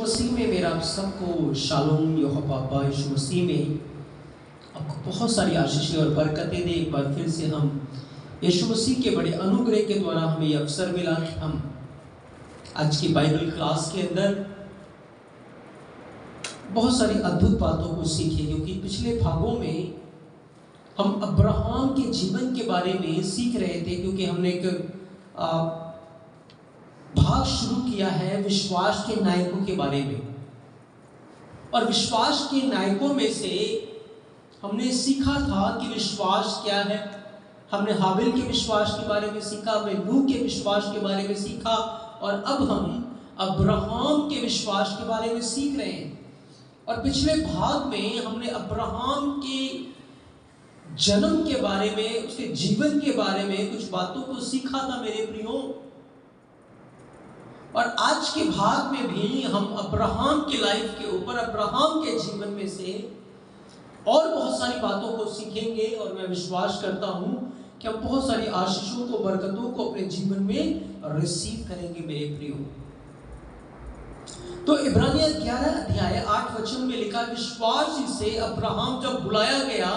मसीह में मेरा आप सबको शालोम। यहोवा यीशु मसीह में आपको बहुत सारी आशीषें और बरकतें दे। एक बार फिर से हम यीशु मसीह के बड़े अनुग्रह के द्वारा हमें ये अवसर मिला कि हम आज की बाइबल क्लास के अंदर बहुत सारी अद्भुत बातों को सीखें, क्योंकि पिछले भागों में हम अब्राहम के जीवन के बारे में सीख रहे थे। क्योंकि हमने एक भाग शुरू किया है विश्वास के नायकों के बारे में, और विश्वास के नायकों में से हमने सीखा था कि विश्वास क्या है। हमने हाबिल के विश्वास के बारे में सीखा, हमने नूह के विश्वास के बारे में सीखा, और अब हम अब्राहम के विश्वास के बारे में सीख रहे हैं। और पिछले भाग में हमने अब्राहम के जन्म के बारे में, उसके जीवन के बारे में कुछ बातों को सीखा था मेरे प्रियो। और आज के भाग में भी हम अब्राहम की लाइफ के ऊपर, अब्राहम के जीवन में से और बहुत सारी बातों को सीखेंगे। और मैं विश्वास करता हूं कि हम बहुत सारी आशीषों को, बरकतों को अपने जीवन में रिसीव करेंगे मेरे प्रियो। तो इब्रानियों 11 अध्याय 8 वचन में लिखा, विश्वास से अब्राहम जब बुलाया गया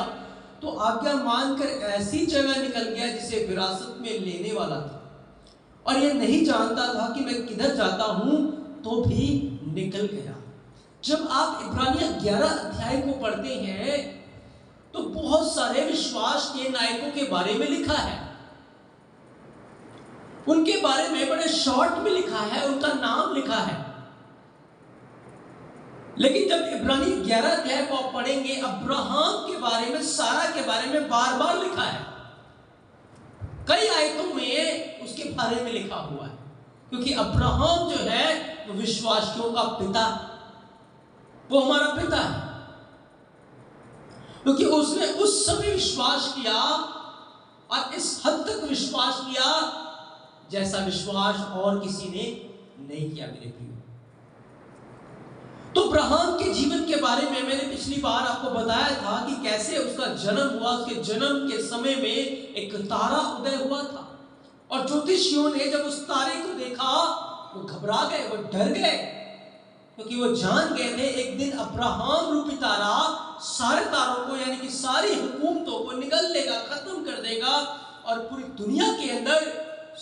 तो आज्ञा मानकर ऐसी जगह निकल गया जिसे विरासत में लेने वाला था, और यह नहीं जानता था कि मैं किधर जाता हूं, तो भी निकल गया। जब आप इब्रानियों 11 अध्याय को पढ़ते हैं तो बहुत सारे विश्वास के नायकों के बारे में लिखा है। उनके बारे में बड़े शॉर्ट में लिखा है, उनका नाम लिखा है। लेकिन जब इब्रानियों 11 अध्याय को आप पढ़ेंगे, अब्राहम के बारे में, सारा के बारे में बार बार लिखा है। कई आयतों में उसके बारे में लिखा हुआ है, क्योंकि अब्राहम जो है वो विश्वासियों का पिता, वो हमारा पिता है। क्योंकि उसने उस समय विश्वास किया और इस हद तक विश्वास किया जैसा विश्वास और किसी ने नहीं किया मेरे प्रियो। तो अब्राहम के जीवन के बारे में मैंने पिछली बार आपको बताया था कि कैसे उसका जन्म हुआ। उसके जन्म के समय में एक तारा उदय हुआ था, और ज्योतिषियों ने जब उस तारे को देखा वो घबरा गए, वो डर गए, क्योंकि वो जान गए थे एक दिन अब्राहम रूपी तारा सारे तारों को, यानी कि सारी हुकूमतों को निगल लेगा, खत्म कर देगा, और पूरी दुनिया के अंदर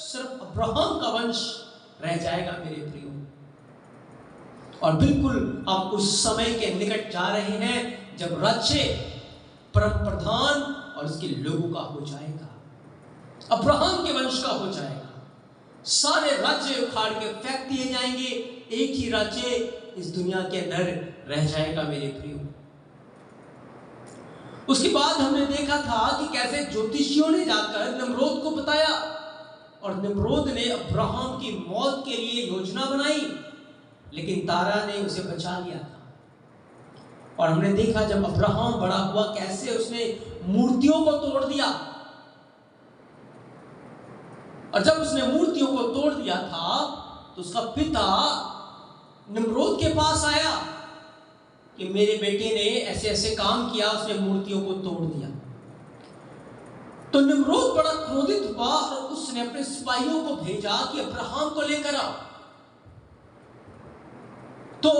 सिर्फ अब्राहम का वंश रह जाएगा मेरे प्रियो। और बिल्कुल आप उस समय के निकट जा रहे हैं जब राज्य परम प्रधान और उसके लोगों का हो जाएगा, अब्राहम के वंश का हो जाएगा। सारे राज्य उखाड़ के फेंक दिए जाएंगे, एक ही राज्य इस दुनिया के अंदर रह जाएगा मेरे प्रियो। उसके बाद हमने देखा था कि कैसे ज्योतिषियों ने जाकर नमरोद को बताया, और नमरोद ने अब्राहम की मौत के लिए योजना बनाई, लेकिन तारा ने उसे बचा लिया था। और हमने देखा जब अब्राहम बड़ा हुआ कैसे उसने मूर्तियों को तोड़ दिया, और जब उसने मूर्तियों को तोड़ दिया था तो उसका पिता नमरोद के पास आया कि मेरे बेटे ने ऐसे ऐसे काम किया, उसने मूर्तियों को तोड़ दिया। तो नमरोद बड़ा क्रोधित हुआ और उसने अपने सिपाहियों को भेजा कि अब्राहम को लेकर आओ। तो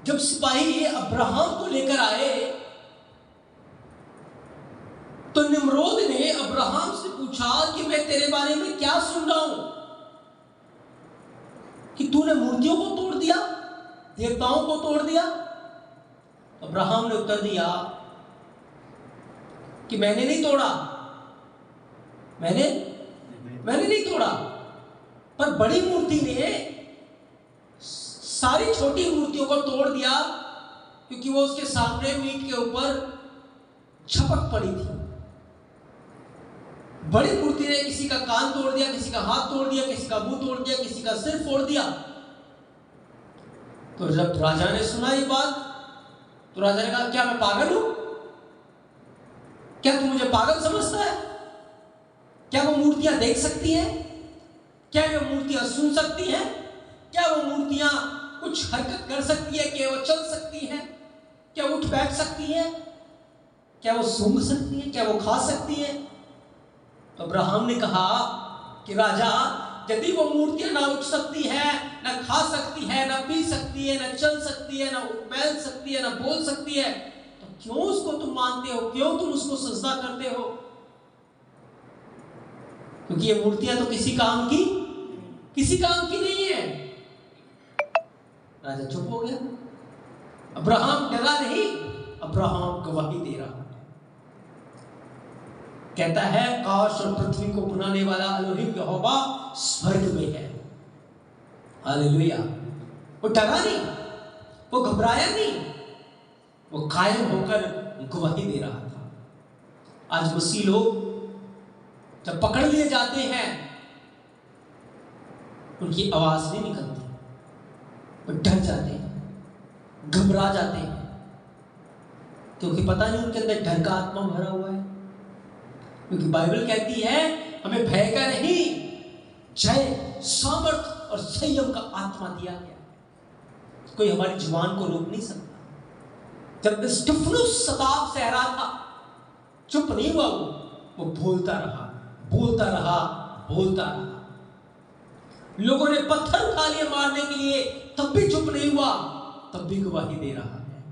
जब सिपाही अब्राहम को लेकर आए तो निम्रोद ने अब्राहम से पूछा कि मैं तेरे बारे में क्या सुन रहा हूं कि तूने मूर्तियों को तोड़ दिया, देवताओं को तोड़ दिया। अब्राहम ने उत्तर दिया कि मैंने नहीं तोड़ा, मैंने नहीं तोड़ा, पर बड़ी मूर्ति ने सारी छोटी मूर्तियों को तोड़ दिया, क्योंकि वो उसके सामने मीट के ऊपर छपक पड़ी थी। बड़ी मूर्ति ने किसी का कान तोड़ दिया, किसी का हाथ तोड़ दिया, किसी का मुंह तोड़ दिया, किसी का सिर फोड़ दिया। तो जब राजा ने सुना ये बात तो राजा ने कहा, क्या मैं पागल हूं? क्या तू मुझे पागल समझता है? क्या वो मूर्तियां देख सकती हैं? क्या वो मूर्तियां सुन सकती हैं? क्या वो मूर्तियां कुछ हरकत कर सकती है? क्या वो चल सकती है? क्या वो उठ बैठ सकती है? क्या वो सूंघ सकती है? क्या वो खा सकती है? तो अब्राहम ने कहा कि राजा, यदि वो मूर्तियां ना उठ सकती है ना खा सकती है, ना पी सकती है, ना चल सकती है, ना पहन सकती है, ना बोल सकती है, तो क्यों उसको तुम मानते हो? क्यों तुम उसको सजदा करते हो? क्योंकि ये मूर्तियां तो किसी काम की नहीं है। राजा चुप हो गया। अब्राहम डरा नहीं, अब्राहम गवाही दे रहा है। कहता है काश और पृथ्वी को बनाने वाला एलोहिम यहोवा स्वर्ग में है। हालेलुया। वो डरा नहीं, वो घबराया नहीं, वो कायम होकर गवाही दे रहा था। आज मसीह लोग जब पकड़ लिए जाते हैं, उनकी आवाज नहीं निकलती, वो डर जाते हैं, घबरा जाते हैं, क्योंकि पता नहीं उनके अंदर डर का आत्मा भरा हुआ है। क्योंकि बाइबल कहती है हमें भय का नहीं, जय, सामर्थ और संयम का आत्मा दिया गया है। कोई हमारी जुबान को रोक नहीं सकता। जब स्तिफनुस सताव सह रहा था, चुप नहीं हुआ, वो बोलता रहा, बोलता रहा, बोलता रहा। लोगों ने पत्थर उठा लिए मारने के लिए, तब भी चुप नहीं हुआ, तब भी गवाही दे रहा है।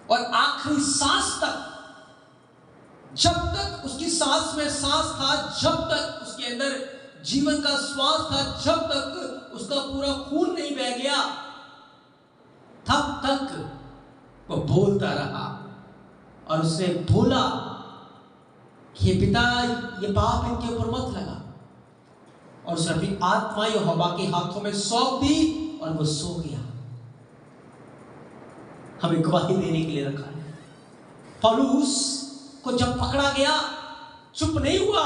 और आखिरी सांस तक, जब तक उसकी सांस में सांस था, जब तक उसके अंदर जीवन का श्वास था, जब तक उसका पूरा खून नहीं बह गया, तब तक वो बोलता रहा। और उसने बोला कि पिता, ये पाप इनके ऊपर मत लगा। और उसने अपनी आत्मा यहोवा के हाथों में सौंप दी और वो सो गया। हमें गवाही देने के लिए रखा है। पौलुस को जब पकड़ा गया, चुप नहीं हुआ,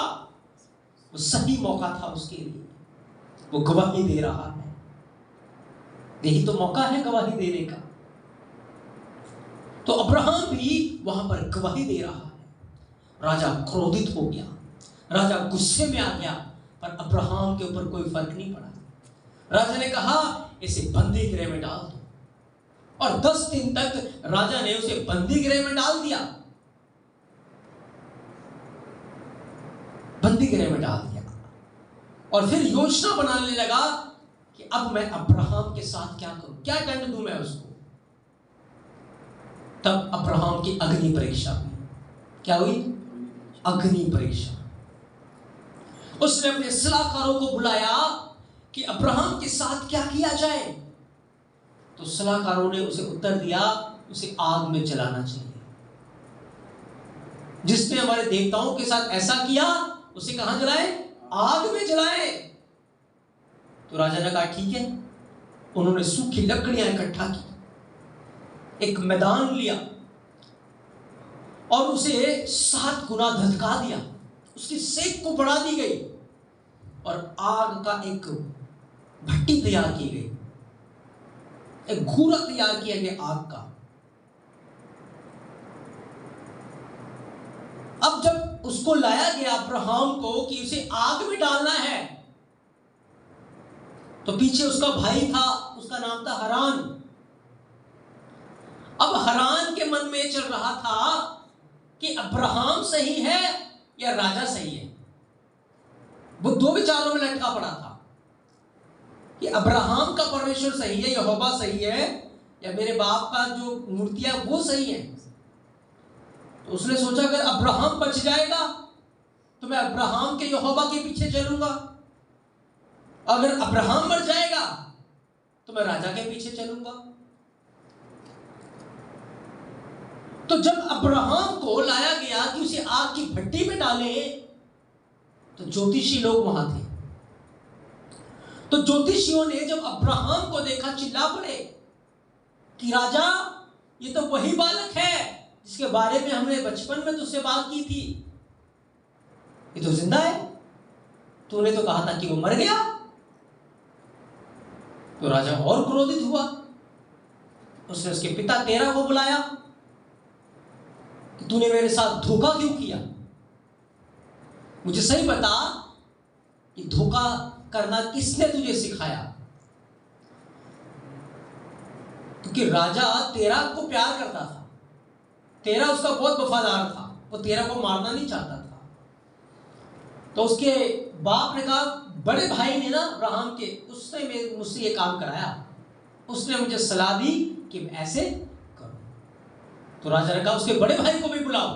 वो सही मौका था उसके लिए, वो गवाही दे रहा है। यही तो मौका है गवाही देने का। तो अब्राहम भी वहां पर गवाही दे रहा है। राजा क्रोधित हो गया, राजा गुस्से में आ गया, पर अब्राहम के ऊपर कोई फर्क नहीं पड़ा। राजा ने कहा इसे बंदी गृह में डाल दो, और 10 दिन तक राजा ने उसे बंदी गृह में डाल दिया, बंदी गृह में डाल दिया। और फिर योजना बनाने लगा कि अब मैं अब्राहम के साथ क्या करूं, क्या दंड दूं मैं उसको। तब अब्राहम की अग्नि परीक्षा हुई। क्या हुई? अग्नि परीक्षा। उसने अपने सलाहकारों को बुलाया कि अब्राहम के साथ क्या किया जाए। तो सलाहकारों ने उसे उत्तर दिया, उसे आग में जलाना चाहिए। जिसने हमारे देवताओं के साथ ऐसा किया, उसे कहां जलाए? आग में जलाए। तो राजा ने कहा ठीक है। उन्होंने सूखी लकड़ियां इकट्ठा की, एक मैदान लिया और उसे 7 गुना धधका दिया, उसकी सेक को बढ़ा दी गई और आग का एक भट्टी तैयार की गई, एक घूरा तैयार किया गया आग का। अब जब उसको लाया गया अब्राहम को कि उसे आग में डालना है, तो पीछे उसका भाई था, उसका नाम था हरान। अब हरान के मन में चल रहा था कि अब्राहम सही है या राजा सही है। वो दो विचारों में लटका पड़ा था कि अब्राहम का परमेश्वर सही है, यहोवा सही है, या मेरे बाप का जो मूर्तियां वो सही है। तो उसने सोचा अगर अब्राहम बच जाएगा तो मैं अब्राहम के यहोवा के पीछे चलूंगा, अगर अब्राहम मर जाएगा तो मैं राजा के पीछे चलूंगा। तो जब अब्राहम को लाया गया कि उसे आग की भट्टी में डाले, तो ज्योतिषी लोग वहां थे। तो ज्योतिषियों ने जब अब्राहम को देखा, चिल्ला पड़े कि राजा, ये तो वही बालक है जिसके बारे में हमने बचपन में तुझसे बात की थी। ये तो जिंदा है, तूने तो कहा था कि वो मर गया। तो राजा और क्रोधित हुआ। उसने उसके पिता तेरह को बुलाया कि तूने मेरे साथ धोखा क्यों किया, मुझे सही बता कि धोखा करना किसने तुझे सिखाया। क्योंकि राजा तेरह को प्यार करता था, तेरह उसका बहुत वफादार था, वो तेरह को मारना नहीं चाहता था। तो उसके बाप ने कहा बड़े भाई ने ना अब्राहम के, उसने मुझसे ये काम कराया, उसने मुझे सलाह दी कि ऐसे करो। तो राजा ने कहा उसके बड़े भाई को भी बुलाओ,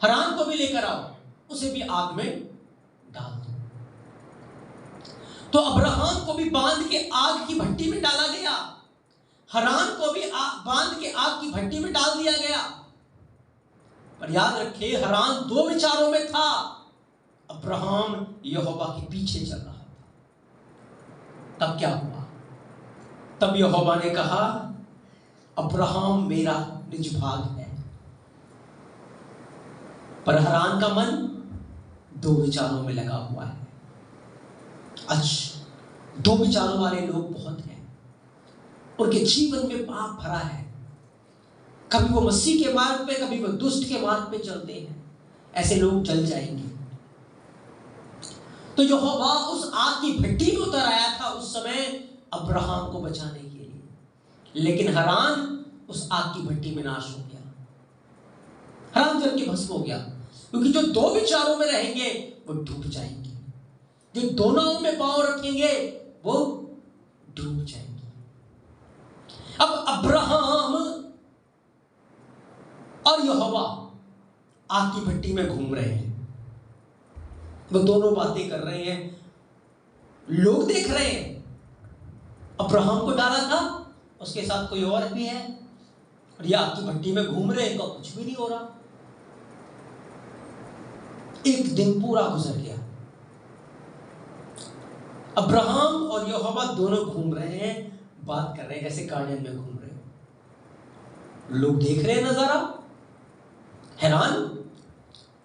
हरान को भी लेकर आओ, उसे भी आग में डाल दो। तो अब्राहम को भी बांध के आग की भट्टी में डाला गया, हरान को भी बांध के आग की भट्टी में डाल दिया गया। पर याद रखिए, हरान दो विचारों में था। अब्राहम यहोवा के पीछे चल रहा था। तब क्या हुआ? तब यहोवा ने कहा, अब्राहम मेरा निज भाग है। पर हरान का मन दो विचारों में लगा हुआ है। आज दो विचारों वाले लोग बहुत हैं, उनके जीवन में पाप भरा है। कभी वो मसीह के मार्ग पे, कभी वो दुष्ट के मार्ग पे चलते हैं। ऐसे लोग जल जाएंगे। तो यहोवा उस आग की भट्टी में उतर आया था उस समय अब्राहम को बचाने के लिए, लेकिन हरान उस आग की भट्टी में नाश हो गया। हरान जल के भस्म हो गया, क्योंकि जो दो विचारों में रहेंगे वो डूब जाएंगे, जो दोनों में पांव रखेंगे वो डूब जाएंगे। अब अब्राहम और यहोवा आग की भट्टी में घूम रहे हैं, वो दोनों बातें कर रहे हैं, लोग देख रहे हैं। अब्राहम को डाला था, उसके साथ कोई और भी है, और ये आग की भट्टी में घूम रहे हैं, तो कुछ भी नहीं हो रहा। एक दिन पूरा गुजर गया, अब्राहम और यहोवा दोनों घूम रहे हैं, बात कर रहे हैं, जैसे गार्डन में घूम रहे हैं। लोग देख रहे हैं नजारा, हैरान।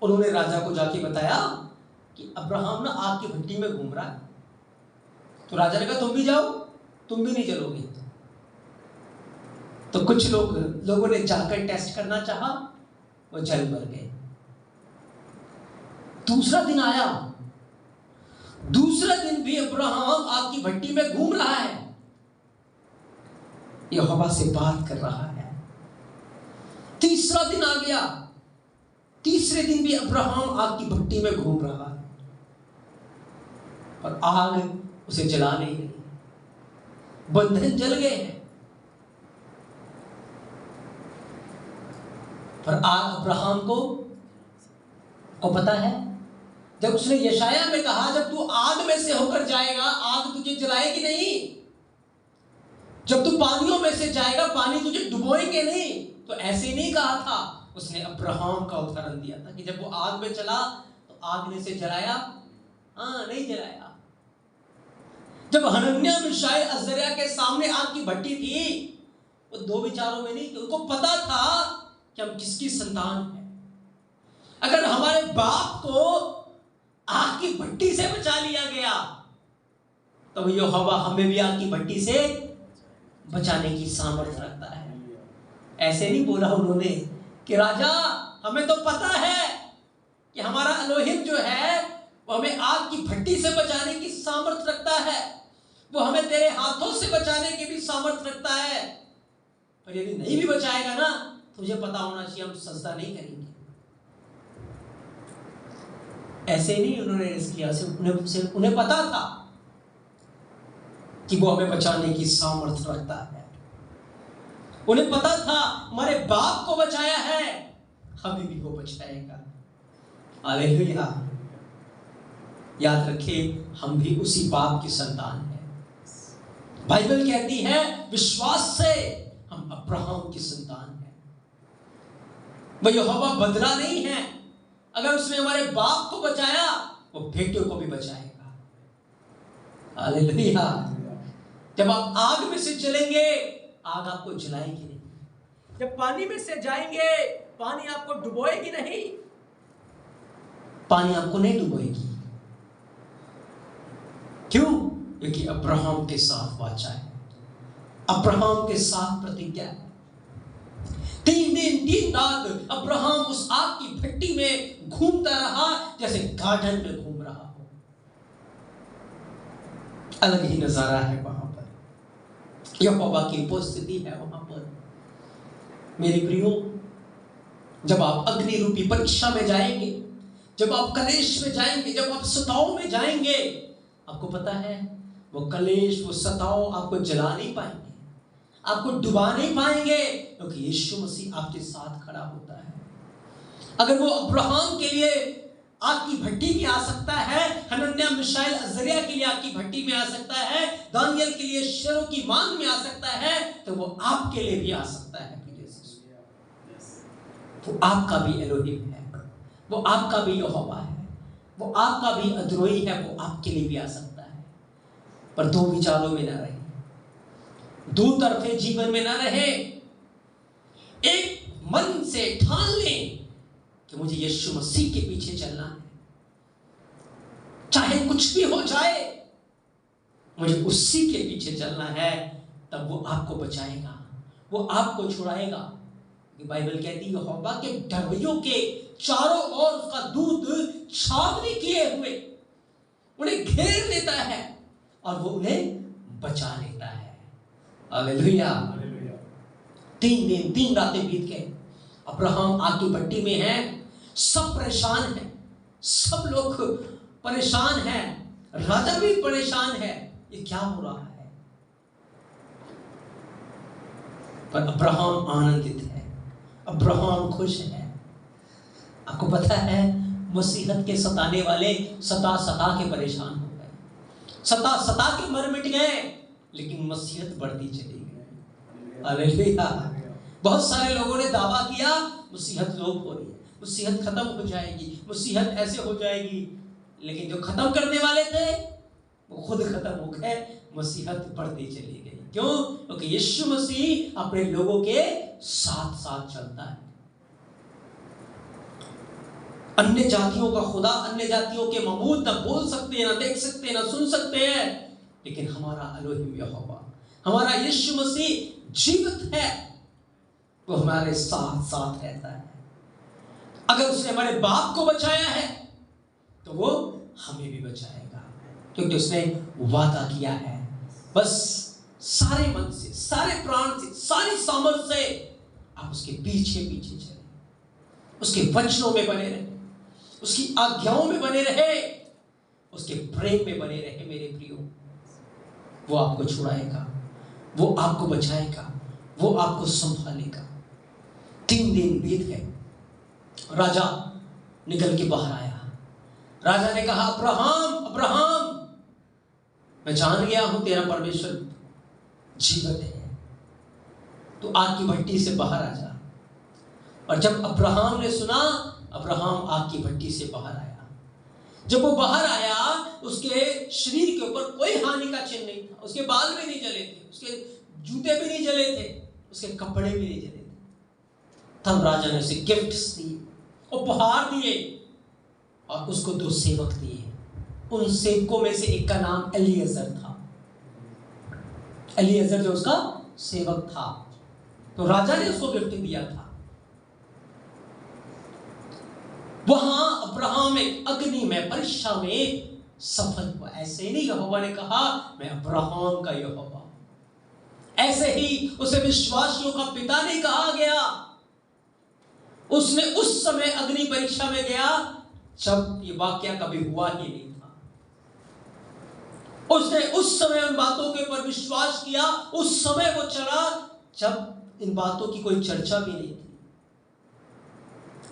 उन्होंने राजा को जाके बताया कि अब्राहम ना आग की भट्टी में घूम रहा है। राजा ने कहा तुम भी जाओ, तुम भी नहीं चलोगे। तो कुछ लोगों ने जाकर टेस्ट करना चाहा, वो जल मर गए। दूसरा दिन आया, दूसरा दिन भी अब्राहम आग की भट्टी में घूम रहा है, यहोवा से बात कर रहा है। तीसरा दिन आ गया, तीसरे दिन भी अब्राहम आग की भट्टी में घूम रहा है, और आग उसे जला नहीं रही, बंधन जल गए हैं। पर आग अब्राहम को पता है, जब उसने यशाया में कहा जब तू आग में से होकर जाएगा आग तुझे जलाएगी नहीं, जब तू पानियों में से जाएगा पानी तुझे डुबोएंगे नहीं, तो ऐसे नहीं कहा था। उसने अब्राहम का उदाहरण दिया था कि जब वो आग में चला तो आग ने से जलाया? हाँ, नहीं जलाया। जब हनन्याह मिशाएल अज़रिया के सामने आग की भट्टी थी, वो दो विचारों में नहीं, उनको पता था कि हम किसकी संतान हैं। अगर हमारे बाप को आग की भट्टी से बचा लिया गया, तो यहोवा हमें भी आग की भट्टी से बचाने की सामर्थ्य रखता है। ऐसे नहीं बोला उन्होंने कि राजा हमें तो पता है कि हमारा एलोहिम जो है वो हमें आग की भट्टी से बचाने की सामर्थ्य रखता है, वो हमें तेरे हाथों से बचाने की भी सामर्थ्य रखता है, पर यदि नहीं भी बचाएगा ना, तुझे पता होना चाहिए हम सजदा नहीं करेंगे। ऐसे नहीं उन्होंने किया, उन्हें पता था कि वो हमें बचाने की सामर्थ्य रखता है। उन्हें पता था हमारे बाप को बचाया है, हमें भी वो बचाएगा। हालेलुया। याद रखिए, हम भी उसी बाप की संतान हैं। बाइबल कहती है विश्वास से हम अब्राहम की संतान हैं। वह यहोवा बदला नहीं है, अगर उसने हमारे बाप को बचाया वो बेटियों को भी बचाएगा। हालेलुया। जब आप आग में से चलेंगे आग आपको जलाएगी नहीं, जब पानी में से जाएंगे पानी आपको डुबोएगी नहीं, पानी आपको नहीं डुबोएगी। क्यों? क्योंकि अब्राहम के साथ वाचा है, अब्राहम के साथ प्रतिज्ञा है। 3 दिन 3 रात अब्राहम उस आग की भट्टी में घूमता रहा, जैसे गार्डन में घूम रहा हो। अलग ही नजारा है वहां पर, यहोवा की उपस्थिति है वहां पर। मेरे प्रियो, जब आप अग्नि रूपी परीक्षा में जाएंगे, जब आप कलेश में जाएंगे, जब आप सताओं में जाएंगे, आपको पता है वो कलेश, वो सताव आपको जला नहीं पाएंगे, आपको डुबा नहीं पाएंगे, क्योंकि यीशु मसीह आपके साथ खड़ा होता है। अगर वो अब्राहम के लिए आग की भट्टी में आ सकता है, हनन्याह मिशाएल अजरिया के लिए आग की भट्टी में आ सकता है, दानियल के लिए शेरों की मांग में आ सकता है, तो वो आपके लिए भी आ सकता है। वो आपका भी एलोहिम है, वो आपका भी यहोवा है, वो आपका भी अद्रोही है, वो आपके लिए भी आ सकता है। पर दो विचारों में ना रहे, दो तरफे जीवन में ना रहे। एक मन से ठान लें कि मुझे यीशु मसीह के पीछे चलना है, चाहे कुछ भी हो जाए, मुझे उसी के पीछे चलना है। तब वो आपको बचाएगा, वो आपको छुड़ाएगा। बाइबल कहती है यहोवा के डरवैयों के चारों ओर उसका दूत छावनी किए हुए उन्हें घेर लेता है और वो उन्हें बचा लेता है। हालेलुया। 3 दिन 3 रातें बीत गए, अब्राहम आग की भट्टी में है, सब परेशान है, सब लोग परेशान हैं, राजा भी परेशान है, ये क्या हो रहा है। पर अब्राहम आनंदित है, अब्राहम खुश है। आपको पता है मुसीबत के सताने वाले सता सता के परेशान हो गए, सता सता के मर मिट गए, लेकिन मुसीबत बढ़ती चली गई। हालेलुया। बहुत सारे लोगों ने दावा किया मुसीबत लोप हो रही है, मुसीबत खत्म हो जाएगी, मुसीबत ऐसे हो जाएगी, लेकिन जो खत्म करने वाले थे वो खुद खत्म हो गए, मुसीबत बढ़ती चली गई। क्यों? क्योंकि यीशु मसीह अपने लोगों के साथ साथ चलता है। अन्य जातियों का खुदा, अन्य जातियों के माबूद न बोल सकते हैं, न देख सकते हैं, न सुन सकते हैं, लेकिन हमारा एलोहिम यहोवा, हमारा यीशु मसीह जीवित है, वो हमारे साथ साथ रहता है। अगर उसने हमारे बाप को बचाया है तो वो हमें भी बचाएगा, क्योंकि उसने वादा किया है। बस सारे मन से, सारे प्राण से, सारी सामर्थ से आप उसके पीछे पीछे चले, उसके वचनों में बने रहे, उसकी आज्ञाओं में बने रहे, उसके प्रेम में बने रहे। मेरे प्रियो, वो आपको छुड़ाएगा, वो आपको बचाएगा, वो आपको संभालेगा। 3 दिन बीत गए, राजा निकल के बाहर आया। राजा ने कहा अब्राहम, अब्राहम, मैं जान गया हूं तेरा परमेश्वर जीवित है, तो आग की भट्टी से बाहर आ जा। और जब अब्राहम ने सुना, अब्राहम आग की भट्टी से बाहर आया। जब वो बाहर आया, उसके शरीर के ऊपर कोई हानि का चिन्ह नहीं था, उसके बाल भी नहीं जले थे, उसके जूते भी नहीं जले थे, उसके कपड़े भी नहीं जले थे। तब राजा ने उसे गिफ्ट्स दिए, उपहार दिए, और उसको 2 सेवक दिए। उन सेवकों में से एक का नाम एलिएजर था। एलिएजर जो उसका सेवक था, तो राजा ने उसको गिफ्ट दिया था। वहां अब्राहम एक अग्नि में परीक्षा में सफल हुआ। ऐसे ही नहीं, यहोवा ने कहा मैं अब्राहम का यहोवा। ऐसे ही उसे विश्वासियों का पिता नहीं कहा गया। उसने उस समय अग्नि परीक्षा में गया जब ये वाक्या कभी हुआ ही नहीं था। उसने उस समय उन बातों के ऊपर विश्वास किया, उस समय वो चला जब इन बातों की कोई चर्चा भी नहीं थी।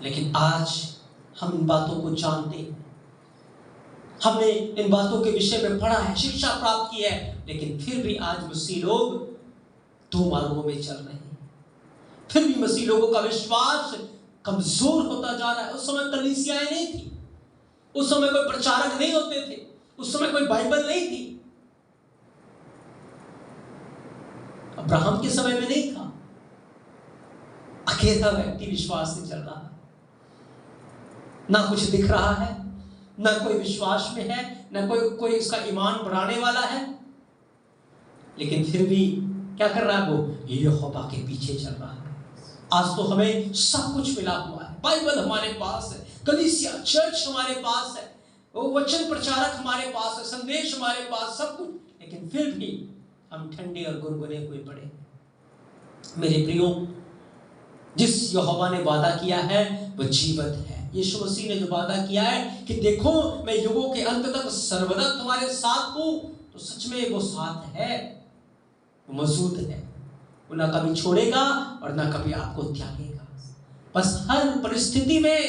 लेकिन आज हम इन बातों को जानते हैं, हमने इन बातों के विषय में पढ़ा है, शिक्षा प्राप्त की है, लेकिन फिर भी आज मसीह लोग 2 मार्गों में चल रहे हैं। फिर भी मसीह लोगों का विश्वास कमजोर होता जा रहा है। उस समय कलीसियाएं नहीं थी, उस समय कोई प्रचारक नहीं होते थे, उस समय कोई बाइबल नहीं थी। अब्राहम के समय में नहीं था। अकेला व्यक्ति विश्वास से चल रहा है, ना कुछ दिख रहा है, ना कोई विश्वास में है, ना कोई उसका ईमान बढ़ाने वाला है, लेकिन फिर भी क्या कर रहा है वो? यहोवा के पीछे चल रहा है। आज तो हमें सब कुछ मिला हुआ है, बाइबल हमारे पास है, कलीसिया चर्च हमारे पास है, वो वचन प्रचारक हमारे पास है, संदेश हमारे पास, सब कुछ, लेकिन फिर भी हम ठंडे और गुनगुने हुए पड़े। मेरे प्रियो, जिस यहोवा ने वादा किया है वो जीवित है, यीशु मसीह ने जो वादा किया है कि देखो मैं युगों के अंत तक सर्वदा तुम्हारे साथ हूं, तो सच में वो साथ है, वो मौजूद है। वो ना कभी छोड़ेगा और ना कभी आपको त्यागेगा। बस हर परिस्थिति में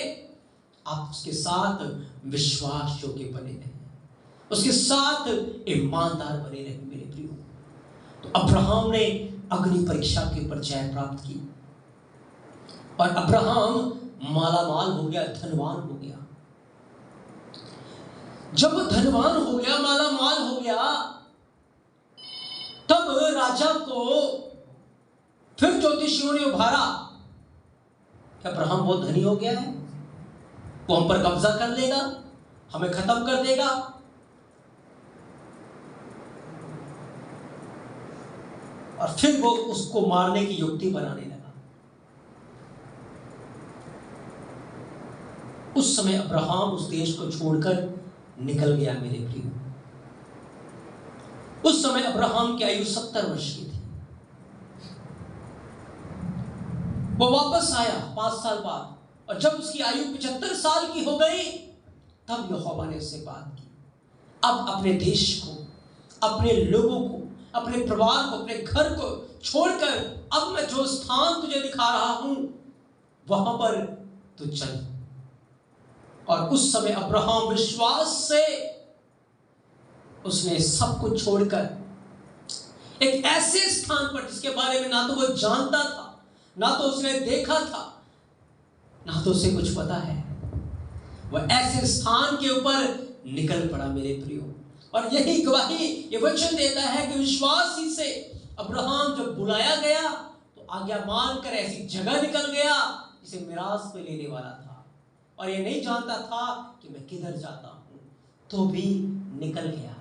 आप उसके साथ विश्वास योग्य बने रहें, उसके साथ ईमानदार बने रहे मेरे प्रियो। तो अब्राहम ने अग्नि परीक्षा के ऊपर जय प्राप्त की और अब्राहम मालामाल हो गया, धनवान हो गया। जब वो धनवान हो गया, मालामाल हो गया, तब राजा को फिर ज्योतिषियों ने उभारा कि अब्राहम बहुत धनी हो गया है, वो हम पर कब्जा कर लेगा, हमें खत्म कर देगा। और फिर वो उसको मारने की युक्ति बनाने लगा। उस समय अब्राहम उस देश को छोड़कर निकल गया मेरे प्रिय। उस समय अब्राहम की आयु 70 वर्ष की थी। वो वापस आया 5 साल बाद, और जब उसकी आयु 75 साल की हो गई, तब यहोवा ने उससे बात की, अब अपने देश को, अपने लोगों को, अपने परिवार को, अपने घर को छोड़कर अब मैं जो स्थान तुझे दिखा रहा हूं वहां पर तू चल। और उस समय अब्राहम विश्वास से उसने सब कुछ छोड़कर एक ऐसे स्थान पर जिसके बारे में ना तो वो जानता था, ना तो उसने देखा था, ना तो उसे कुछ पता है, वह ऐसे स्थान के ऊपर निकल पड़ा मेरे प्रियो। और यही गवाही ये वचन देता है कि विश्वास ही से अब्राहम जब बुलाया गया तो आज्ञा मानकर ऐसी जगह निकल गया जिसे मिरास में लेने वाला था, और ये नहीं जानता था कि मैं किधर जाता हूं, तो भी निकल गया।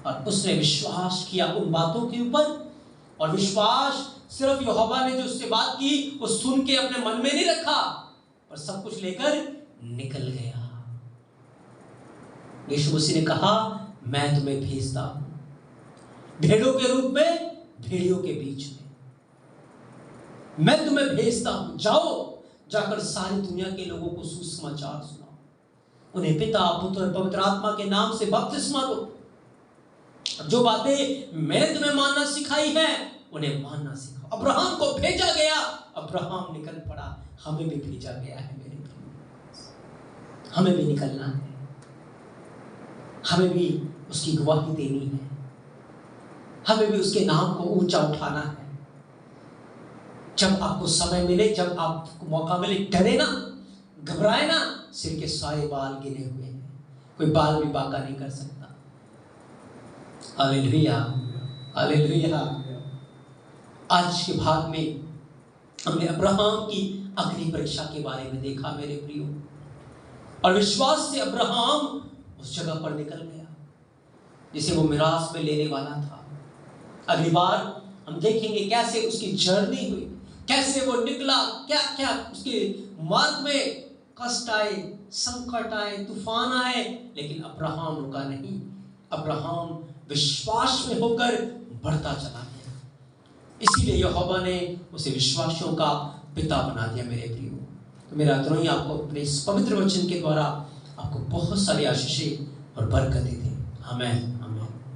और उसने विश्वास किया उन बातों के ऊपर, और विश्वास सिर्फ यहोवा ने जो उससे बात की वो सुन के अपने मन में नहीं रखा, पर सब कुछ लेकर निकल गया। यीशु मसीह ने कहा मैं तुम्हें भेजता हूं भेड़ों के रूप में भेड़ियों के बीच में, मैं तुम्हें भेजता हूं, जाओ जाकर सारी दुनिया के लोगों को सुसमाचार सुनाओ, उन्हें पिता पुत्र और पवित्र आत्मा के नाम से बपतिस्मा दो, जो बातें मैंने तुम्हें मानना सिखाई है उन्हें मानना सिखाओ। अब्राहम को भेजा गया, अब्राहम निकल पड़ा, हमें भी भेजा गया है मेरे प्रिय, हमें भी निकलना है, हमें भी उसकी गवाही देनी है, हमें भी उसके नाम को ऊंचा उठाना है। जब आपको समय मिले, जब आपको मौका मिले, डरे ना, घबराए ना, सिर के सारे बाल गिरे हुए हैं, कोई बाल भी बाका नहीं कर सकता। Hallelujah, hallelujah. आज के भाग में हमने अब्राहम की अग्नि परीक्षा के बारे में देखा मेरे प्रियो, और विश्वास से अब्राहम उस जगह पर निकल गया जिसे वो मिरास में लेने वाला था। अगली बार हम देखेंगे कैसे उसकी जर्नी हुई, कैसे वो निकला, क्या क्या उसके मार्ग में कष्ट आए, संकट आए, तूफान आए, लेकिन अब्राहम रुका नहीं। अब्राहम विश्वास में होकर बढ़ता चला गया, इसीलिए यहोवा ने उसे विश्वासियों का पिता बना दिया मेरे प्रियो। तो मेरा अतुरई आपको अपने इस पवित्र वचन के द्वारा आपको बहुत सारी आशीषें और बरकतें दें। आमीन।